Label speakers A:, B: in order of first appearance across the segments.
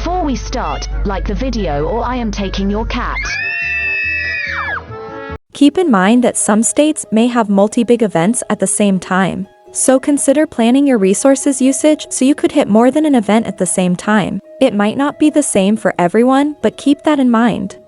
A: Before we start, like the video or I am taking your cat.
B: Keep in mind that some states may have multi-big events at the same time. So consider planning your resources usage so you could hit more than an event at the same time. It might not be the same for everyone, but keep that in mind.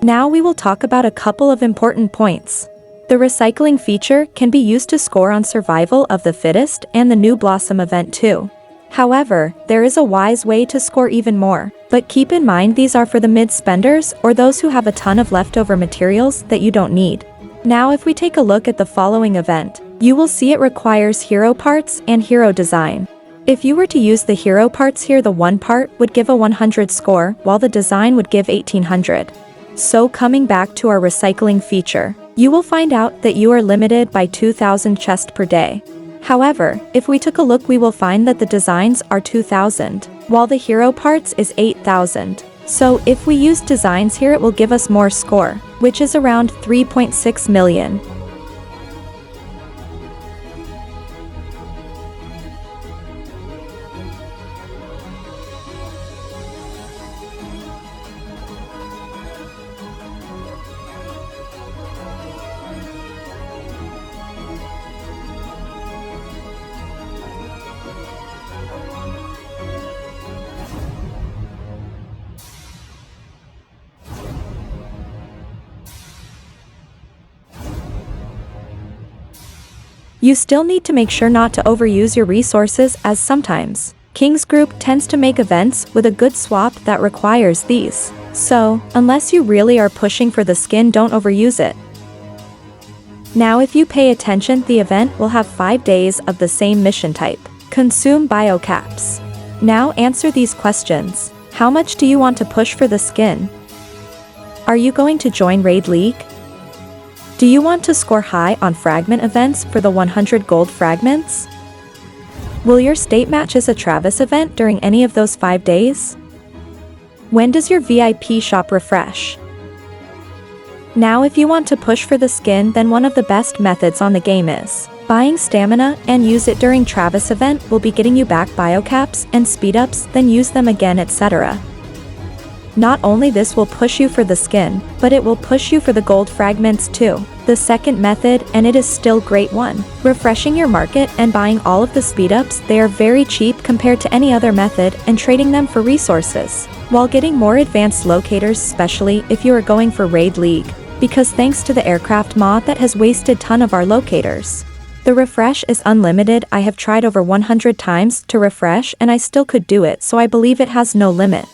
B: Now we will talk about a couple of important points. The recycling feature can be used to score on survival of the fittest and the new Blossom event too. However, there is a wise way to score even more, but keep in mind these are for the mid-spenders or those who have a ton of leftover materials that you don't need. Now if we take a look at the following event, you will see it requires hero parts and hero design. If you were to use the hero parts here, the one part would give a 100 score while the design would give 1800. So coming back to our recycling feature, you will find out that you are limited by 2000 chests per day. However, if we took a look we will find that the designs are 2000, while the hero parts is 8000. So if we use designs here it will give us more score, which is around 3.6 million. You still need to make sure not to overuse your resources, as sometimes King's Group tends to make events with a good swap that requires these. So, unless you really are pushing for the skin, don't overuse it. Now if you pay attention, the event will have 5 days of the same mission type. Consume biocaps. Now answer these questions. How much do you want to push for the skin? Are you going to join Raid League? Do you want to score high on fragment events for the 100 gold fragments? Will your state matches a Travis event during any of those 5 days? When does your VIP shop refresh? Now if you want to push for the skin, then one of the best methods on the game is buying stamina and use it during Travis event will be getting you back biocaps and speedups, then use them again, etc. Not only this will push you for the skin, but it will push you for the gold fragments too. The second method, and it is still great one, refreshing your market and buying all of the speedups. They are very cheap compared to any other method, and trading them for resources, while getting more advanced locators, especially if you are going for Raid League, because thanks to the aircraft mod that has wasted ton of our locators. The refresh is unlimited. I have tried over 100 times to refresh and I still could do it, so I believe it has no limit.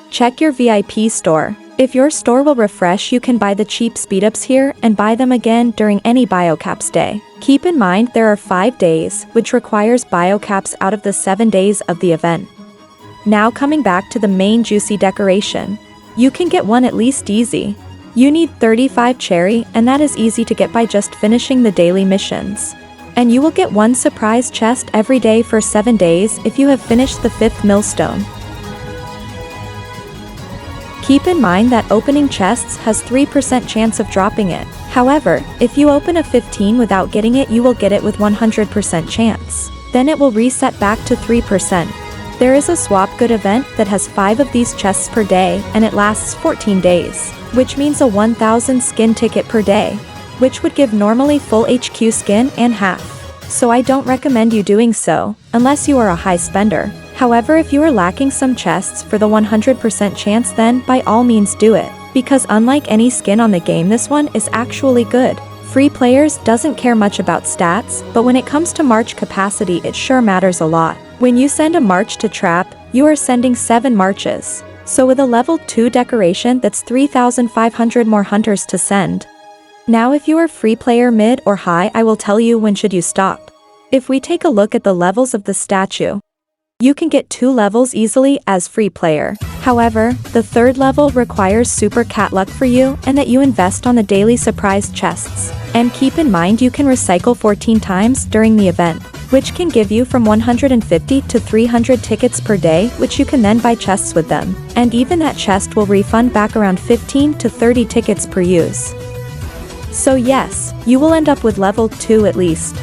B: Check your VIP store. If your store will refresh, you can buy the cheap speedups here and buy them again during any biocaps day. Keep in mind there are 5 days, which requires biocaps out of the 7 days of the event. Now coming back to the main juicy decoration. You can get one at least easy. You need 35 cherry, and that is easy to get by just finishing the daily missions. And you will get one surprise chest every day for 7 days if you have finished the 5th millstone. Keep in mind that opening chests has 3% chance of dropping it. However, if you open a 15 without getting it, you will get it with 100% chance. Then it will reset back to 3%. There is a swap good event that has 5 of these chests per day, and it lasts 14 days, which means a 1000 skin ticket per day, which would give normally full HQ skin and half. So I don't recommend you doing so, unless you are a high spender. However, if you are lacking some chests for the 100% chance, then by all means do it, because unlike any skin on the game, this one is actually good. Free players doesn't care much about stats, but when it comes to march capacity it sure matters a lot. When you send a march to trap, you are sending 7 marches. So with a level 2 decoration, that's 3,500 more hunters to send. Now if you are free player mid or high, I will tell you when should you stop. If we take a look at the levels of the statue, you can get 2 levels easily as free player. However, the 3rd level requires super cat luck for you and that you invest on the daily surprise chests. And keep in mind you can recycle 14 times during the event, which can give you from 150 to 300 tickets per day, which you can then buy chests with them. And even that chest will refund back around 15 to 30 tickets per use. So yes, you will end up with level 2 at least.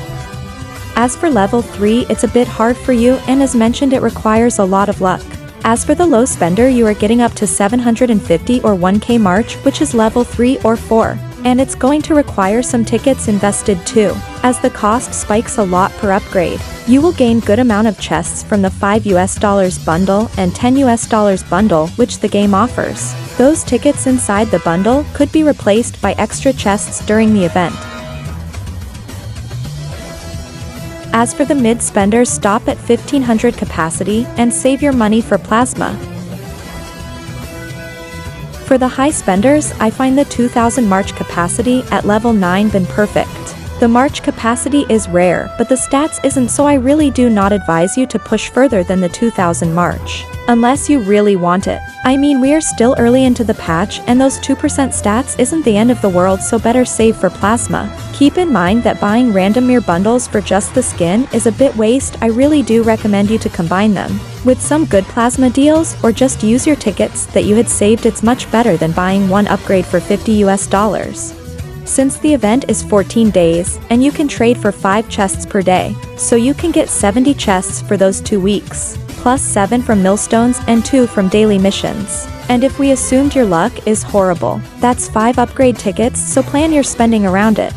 B: As for level 3, it's a bit hard for you, and as mentioned it requires a lot of luck. As for the low spender, you are getting up to 750 or 1k March, which is level 3 or 4. And it's going to require some tickets invested too, as the cost spikes a lot per upgrade. You will gain good amount of chests from the $5 bundle and $10 bundle which the game offers. Those tickets inside the bundle could be replaced by extra chests during the event. As for the mid spenders, stop at 1500 capacity and save your money for plasma. For the high spenders, I find the 2000 March capacity at level 9 been perfect. The March capacity is rare, but the stats isn't, so I really do not advise you to push further than the 2000 March. Unless you really want it. I mean, we are still early into the patch and those 2% stats isn't the end of the world, so better save for plasma. Keep in mind that buying random mirror bundles for just the skin is a bit waste. I really do recommend you to combine them with some good plasma deals or just use your tickets that you had saved. It's much better than buying one upgrade for $50. Since the event is 14 days, and you can trade for 5 chests per day, so you can get 70 chests for those 2 weeks, plus 7 from millstones and 2 from daily missions. And if we assumed your luck is horrible, that's 5 upgrade tickets, so plan your spending around it.